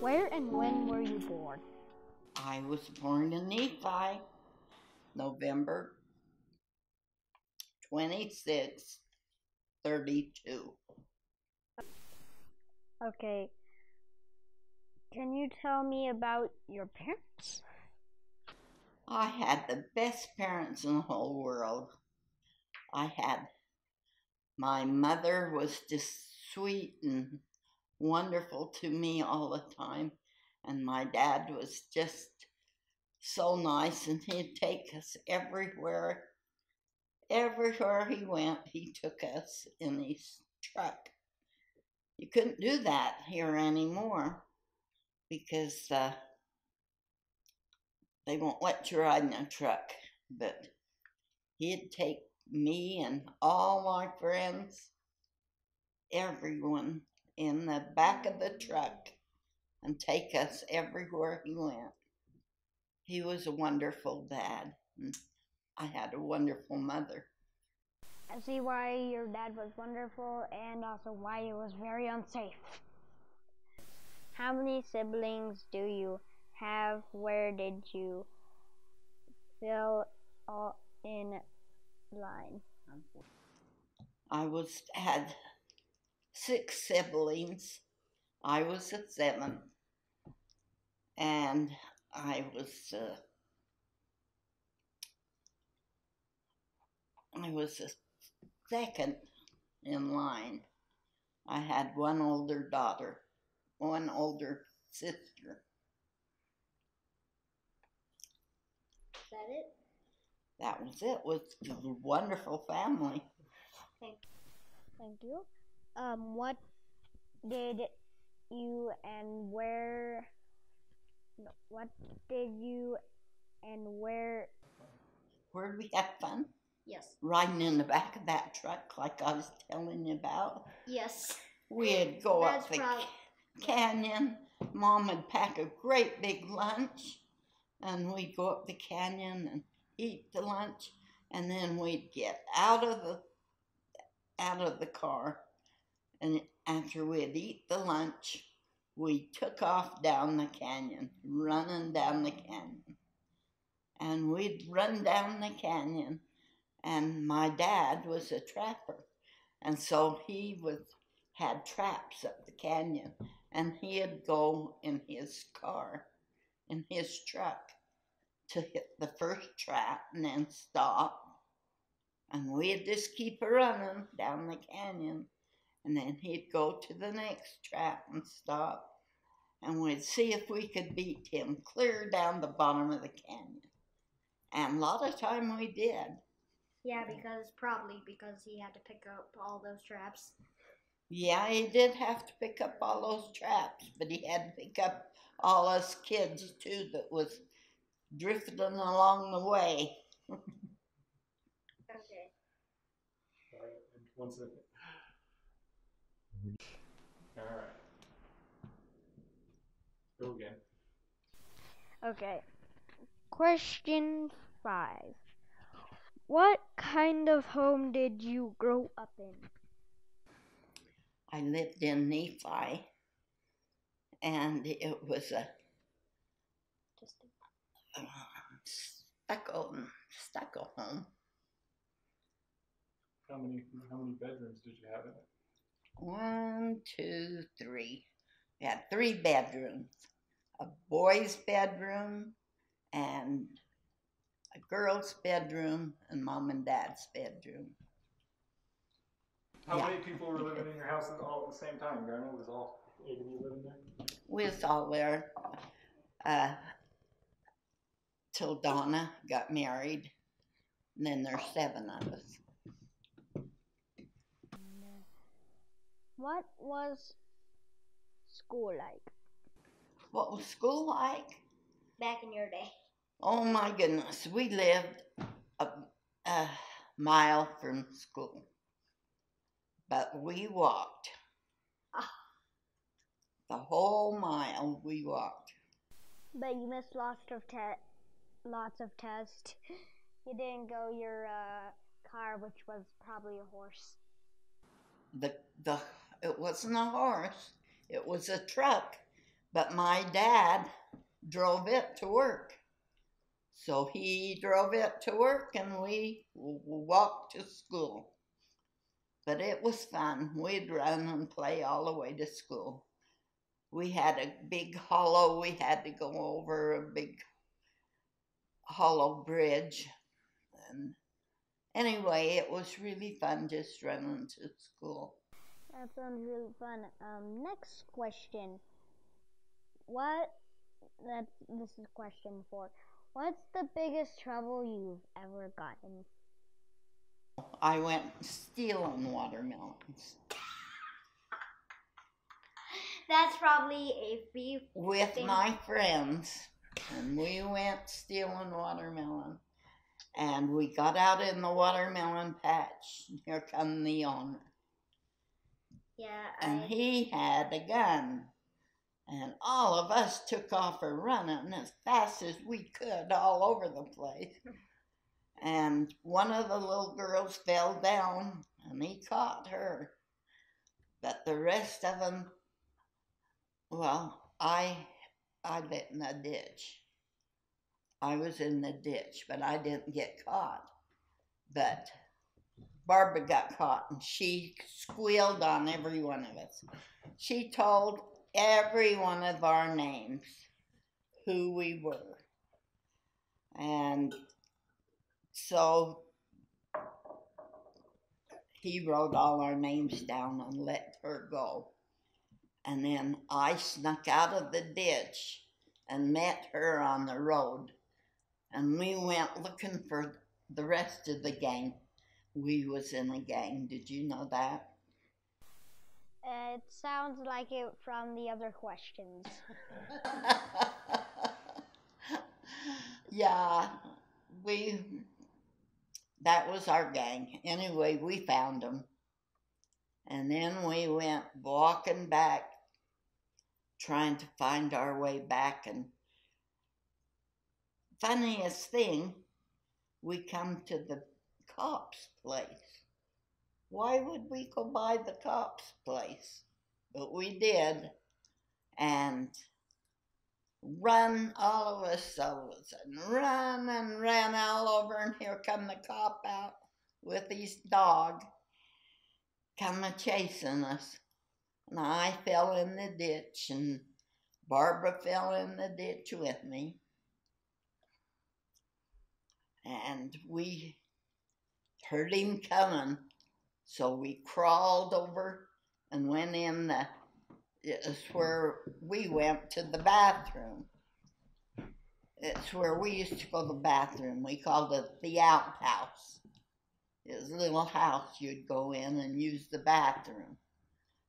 Where and when were you born? I was born in Nephi, November 26, 32. Okay. Can you tell me about your parents? I had the best parents in the whole world. My mother was just sweet and wonderful to me all the time. And my dad was just so nice, and he'd take us everywhere. Everywhere he went, he took us in his truck. You couldn't do that here anymore because they won't let you ride in a truck. But he'd take me and all my friends, everyone, in the back of the truck and take us everywhere he went. He was a wonderful dad. I had a wonderful mother. I see why your dad was wonderful and also why it was very unsafe. How many siblings do you have? Where did you fill all in line? I had 6 siblings. I was the 7th, and I was the second in line. I had one older daughter, one older sister. Is that it? That was it. It was a wonderful family. Thank you. What did you and where? No, what did you and where? Where did we have fun? Yes. Riding in the back of that truck, like I was telling you about. Yes. We'd go up the canyon. Mom would pack a great big lunch, and we'd go up the canyon and eat the lunch, and then we'd get out of the car, and after we'd eat the lunch, we took off down the canyon, running down the canyon. And we'd run down the canyon, and my dad was a trapper, and so he had traps up the canyon, and he'd go in his car, in his truck, to hit the first trap and then stop, and we'd just keep running down the canyon, and then he'd go to the next trap and stop, and we'd see if we could beat him clear down the bottom of the canyon. And a lot of time we did. Yeah, probably because he had to pick up all those traps. Yeah, he did have to pick up all those traps, but he had to pick up all us kids too that was drifting along the way. Okay. All right, and 1 second. All right. Go again. Okay. Question 5. What kind of home did you grow up in? I lived in Nephi, and it was a stucco home. How many bedrooms did you have in it? 1, 2, 3. We had 3 bedrooms, a boy's bedroom and a girl's bedroom and Mom and Dad's bedroom. How many people were living in your house all at the same time, Grandma? Was all 8 of you living there? We was all there till Donna got married. And then there's 7 of us. What was school like? What was school like? Back in your day. Oh my goodness, we lived a mile from school, but we walked. The whole mile we walked. But you missed lots of tests. You didn't go your car, which was probably a horse. It wasn't a horse, it was a truck, but my dad drove it to work. So he drove it to work and we walked to school. But it was fun. We'd run and play all the way to school. We had a big hollow. We had to go over a big hollow bridge. And anyway, it was really fun just running to school. That sounds really fun. Next question. This is question 4. What's the biggest trouble you've ever gotten? I went stealing watermelons. That's probably a few with my friends, and we went stealing watermelon. And we got out in the watermelon patch. Here come the owner. Yeah. And he had a gun. And all of us took off running as fast as we could all over the place. And one of the little girls fell down, and he caught her. But the rest of them, well, I lit in the ditch. I was in the ditch, but I didn't get caught. But Barbara got caught, and she squealed on every one of us. She told every one of our names who we were. And so he wrote all our names down and let her go. And then I snuck out of the ditch and met her on the road. And we went looking for the rest of the gang. We was in a gang. Did you know that? It sounds like it from the other questions. Yeah, that was our gang. Anyway, we found them. And then we went walking back, trying to find our way back. And funniest thing, we come to the cop's place. Why would we go by the cop's place? But we did. And run, all of us, and ran all over, and here come the cop out with his dog, come chasing us. And I fell in the ditch, and Barbara fell in the ditch with me. And we heard him coming, so we crawled over and went in it's where we went to the bathroom. It's where we used to go to the bathroom. We called it the outhouse. It was a little house you'd go in and use the bathroom.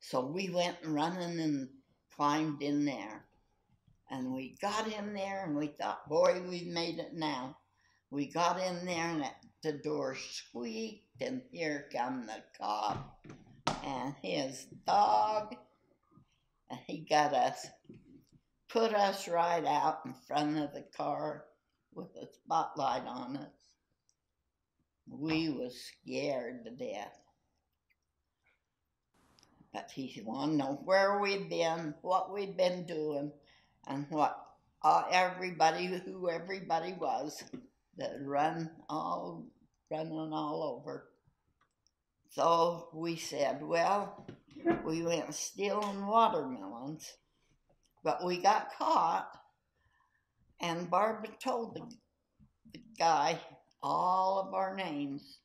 So we went running and climbed in there. And we got in there and we thought, boy, we made it now. We got in there and the door squeaked, and here come the cop and his dog. And he got us, put us right out in front of the car with a spotlight on us. We was scared to death. But he wanted to know where we'd been, what we'd been doing, and what everybody was that running all over. So we said, well, we went stealing watermelons, but we got caught, and Barbara told the guy all of our names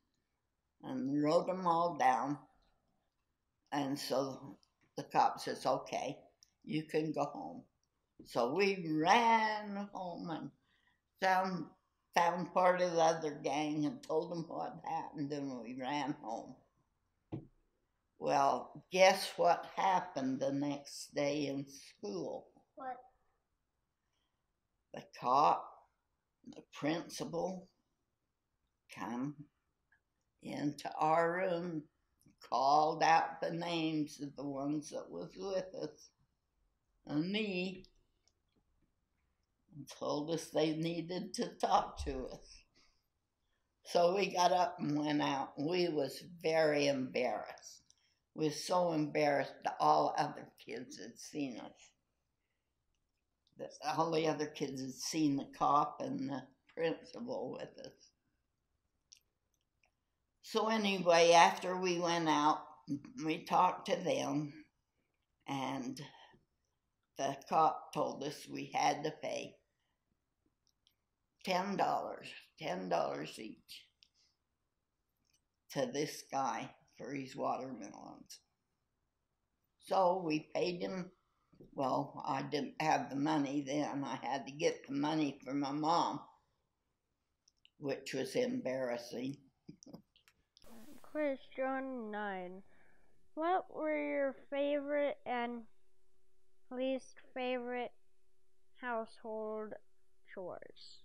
and wrote them all down. And so the cop says, okay, You can go home. So we ran home and found part of the other gang and told them what happened, and we ran home. Well, guess what happened the next day in school? What? The cop, the principal, come into our room, called out the names of the ones that was with us and me, and told us they needed to talk to us. So we got up and went out. We was very embarrassed. We were so embarrassed that all other kids had seen us. That all the other kids had seen the cop and the principal with us. So anyway, after we went out, we talked to them, and the cop told us we had to pay $10 each to this guy for his watermelons. So we paid him. Well, I didn't have the money then. I had to get the money from my mom, which was embarrassing. Question 9. What were your favorite and least favorite household chores?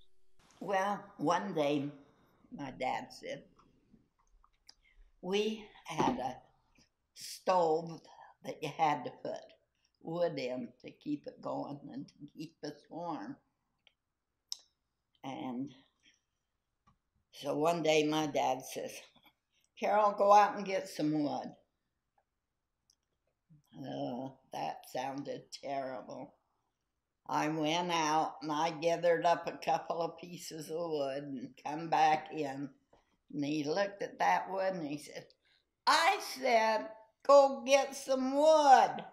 Well, one day, my dad said, we had a stove that you had to put wood in to keep it going and to keep us warm. And so one day my dad says, Carol, go out and get some wood. That sounded terrible. I went out and I gathered up a couple of pieces of wood and come back in. And he looked at that wood and he said, I said, go get some wood.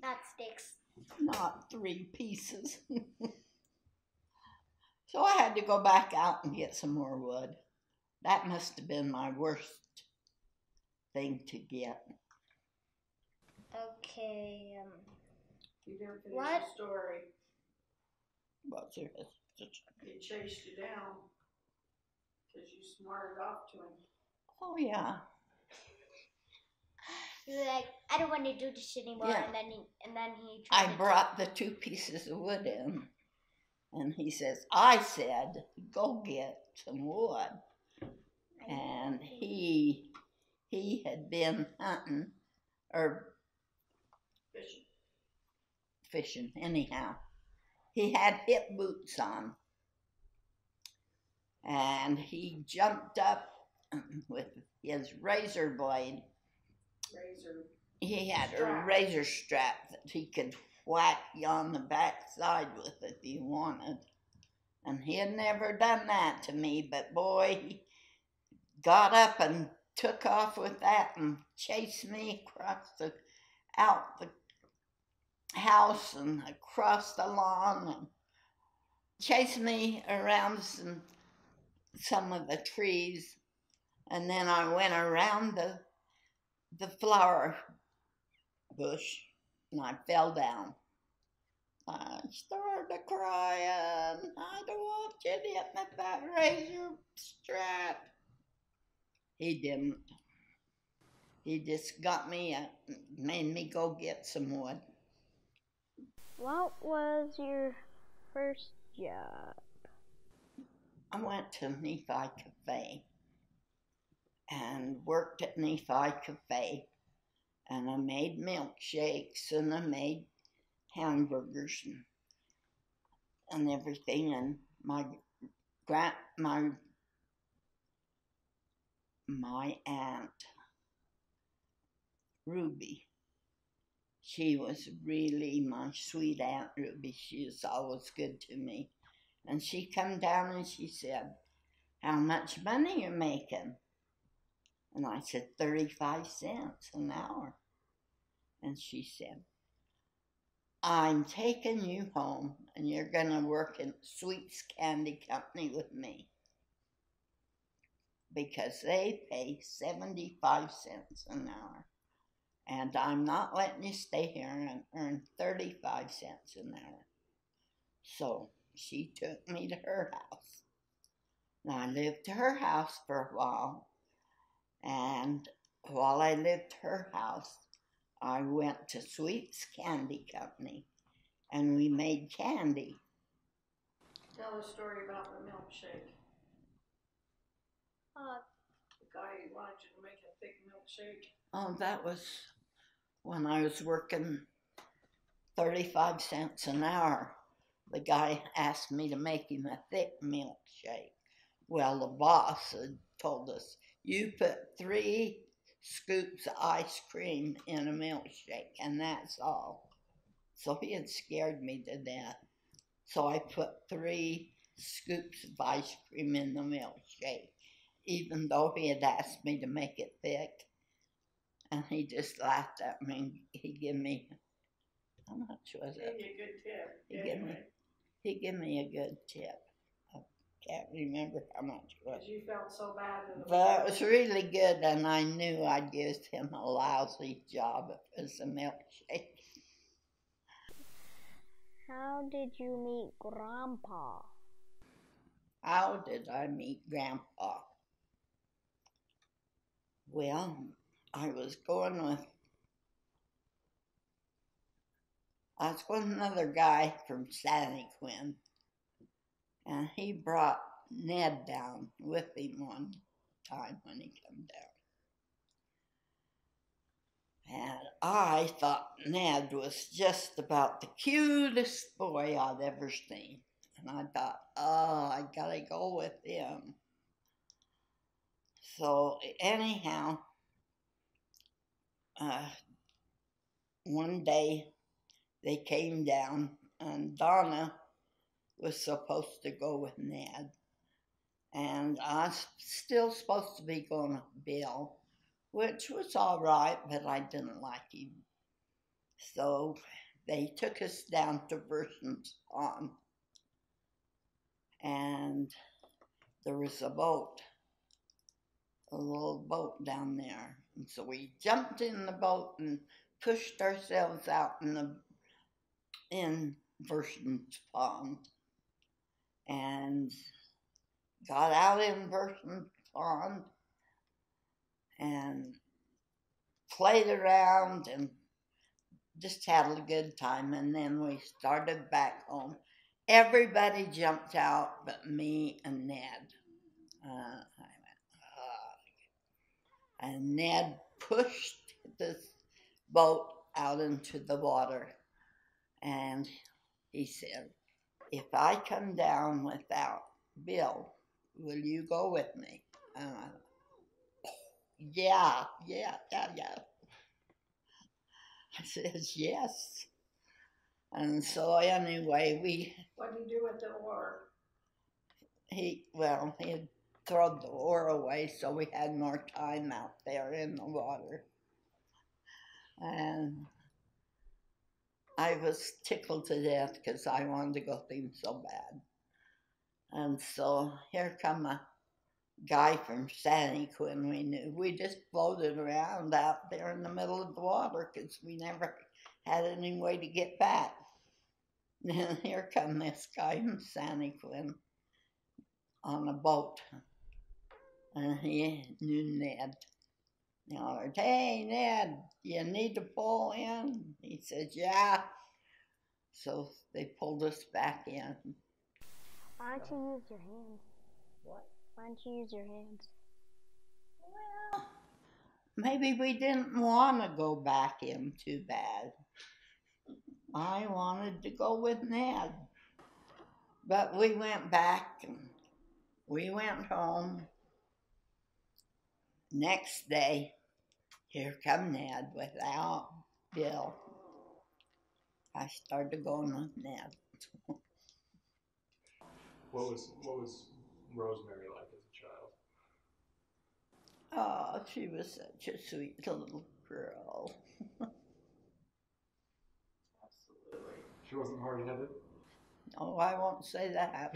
Not sticks. Not 3 pieces. So I had to go back out and get some more wood. That must have been my worst thing to get. Okay, You didn't finish what? the story. What's your He chased you down because you smarted off to him. Oh, yeah. You were like, I don't want to do this anymore, Yeah. and then he I tried to brought the 2 pieces of wood in, and he says, I said, go get some wood. And he had been hunting, or fishing, anyhow. He had hip boots on, and he jumped up with his razor blade. He had a razor strap that he could whack you on the backside with if he wanted. And he had never done that to me, but boy, he got up and took off with that and chased me out the house and across the lawn and chased me around some of the trees. And then I went around the flower bush and I fell down. I started crying. I don't want you to hit me with that razor strap. He didn't. He just got me, made me go get some wood. What was your first job? I went to Nephi Cafe and worked at Nephi Cafe, and I made milkshakes and I made hamburgers and everything. And my aunt Ruby, she was really my sweet Aunt Ruby. She was always good to me. And she come down and she said, how much money you making? And I said, 35 cents an hour. And she said, I'm taking you home and you're going to work in Sweets Candy Company with me, because they pay 75 cents an hour. and I'm not letting you stay here and earn 35 cents an hour. So she took me to her house. Now I lived to her house for a while, and while I lived to her house, I went to Sweets Candy Company, and we made candy. Tell a story about the milkshake. The guy who wanted you to make a thick milkshake. Oh, that was when I was working 35 cents an hour. The guy asked me to make him a thick milkshake. Well, the boss had told us, you put 3 scoops of ice cream in a milkshake, and that's all. So he had scared me to death. So I put 3 scoops of ice cream in the milkshake, even though he had asked me to make it thick. And he just laughed at me. He gave me, how much was it? Gave you a good tip. He gave me a good tip. I can't remember how much it was. Because you felt so bad. But it was really good, and I knew I'd give him a lousy job if it was a milkshake. How did you meet Grandpa? How did I meet Grandpa? Well, I was going with another guy from Santaquin, and he brought Ned down with him one time when he came down. And I thought Ned was just about the cutest boy I'd ever seen. And I thought, oh, I gotta go with him. So anyhow, one day they came down, and Donna was supposed to go with Ned. And I was still supposed to be going with Bill, which was all right, but I didn't like him. So they took us down to Verson's Pond, and there was a little boat down there. And so we jumped in the boat and pushed ourselves out in Verson's Pond, and got out in Verson's Pond and played around and just had a good time. And then we started back home. Everybody jumped out but me and Ned. And Ned pushed this boat out into the water, and he said, if I come down without Bill, will you go with me? Yeah. I says, yes. And so anyway, What did you do with the oar? he had thrown the oar away, so we had more time out there in the water. And I was tickled to death because I wanted to go with him so bad. And so here come a guy from Santaquin we knew. We just floated around out there in the middle of the water because we never had any way to get back. And here come this guy from Santaquin on a boat. And he knew Ned. He hollered, hey, Ned, you need to pull in? He said, yeah. So they pulled us back in. Why don't you use your hands? What? Why don't you use your hands? Well, maybe we didn't want to go back in too bad. I wanted to go with Ned. But we went back and we went home. Next day, here come Ned without Bill. I started going with Ned. What was Rosemary like as a child? Oh, she was such a sweet little girl. Absolutely. She wasn't hard-headed? Oh, I won't say that.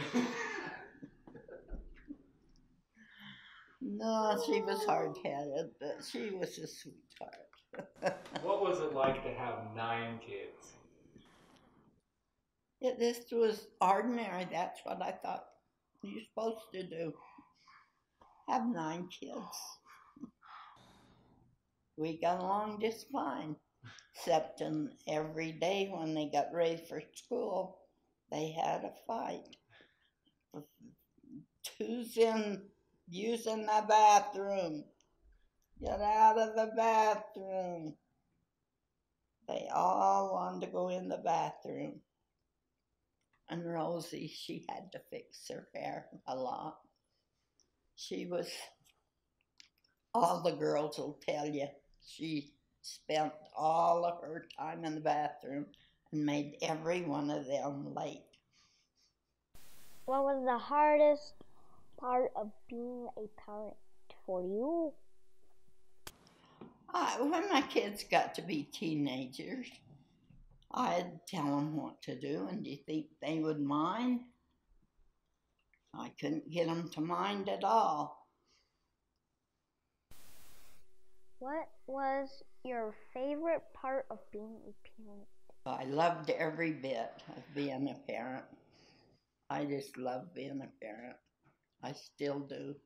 No, she was hard-headed, but she was a sweetheart. What was it like to have 9 kids? This was ordinary. That's what I thought you're supposed to do. Have 9 kids. We got along just fine, except in every day when they got ready for school, they had a fight. Who's using the bathroom? Get out of the bathroom. They all wanted to go in the bathroom. And Rosie, she had to fix her hair a lot. She was, all the girls will tell you, she spent all of her time in the bathroom and made every one of them late. What was the hardest part of being a parent for you? When my kids got to be teenagers, I'd tell them what to do, and do you think they would mind? I couldn't get them to mind at all. What was your favorite part of being a parent? I loved every bit of being a parent. I just love being a parent. I still do.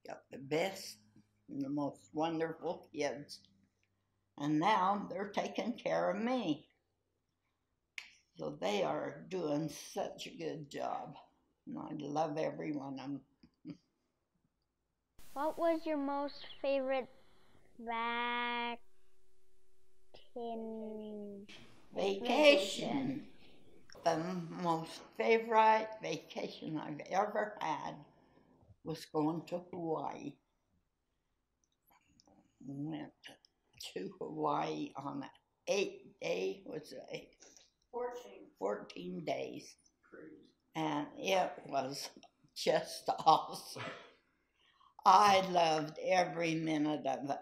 Got the best and the most wonderful kids. And now they're taking care of me. So they are doing such a good job. And I love every one of them. What was your most favorite Vacation. The most favorite vacation I've ever had was going to Hawaii. Went to Hawaii on an 8-day, 14 days. Cruise. And it was just awesome. I loved every minute of it.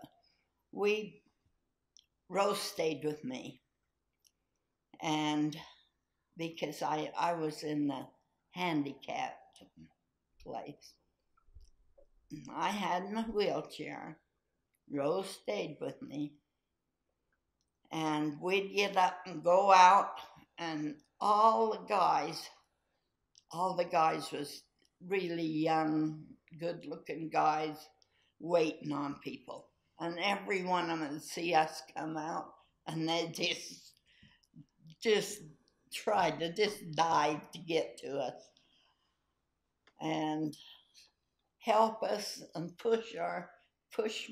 Rose stayed with me. And because I was in the handicapped place, I had my wheelchair. Rose stayed with me. And we'd get up and go out, and all the guys was really young, good-looking guys waiting on people. And every one of them would see us come out, and they just tried to dive to get to us and help us and push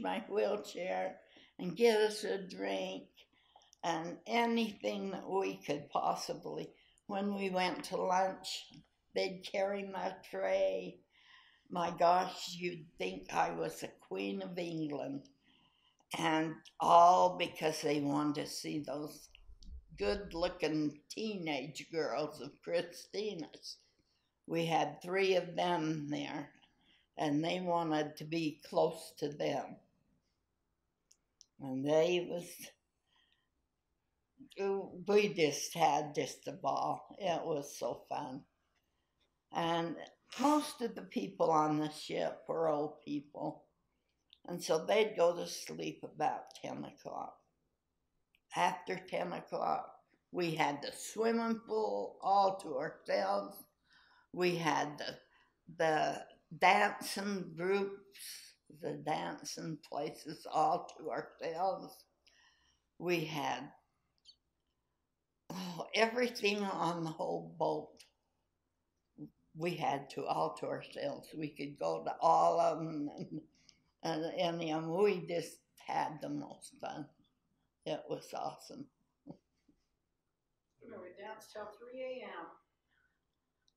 my wheelchair and get us a drink and anything that we could possibly. When we went to lunch, they'd carry my tray. My gosh, you'd think I was a Queen of England. And all because they wanted to see those good-looking teenage girls of Christina's. We had 3 of them there, and they wanted to be close to them. And we just had a ball. It was so fun. And most of the people on the ship were old people. And so they'd go to sleep about 10 o'clock. After 10 o'clock, we had the swimming pool all to ourselves. We had the dancing groups, the dancing places all to ourselves. We had everything on the whole boat. We had all to ourselves. We could go to all of them, and we just had the most fun. It was awesome. We danced till 3 a.m.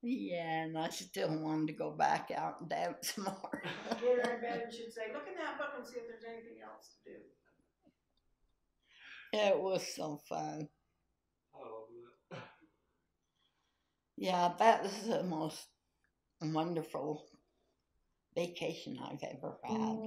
Yeah, and I still wanted to go back out and dance more. Get her in bed and she'd say, look in that book and see if there's anything else to do. It was so fun. Oh, Yeah, that was the most wonderful vacation I've ever had.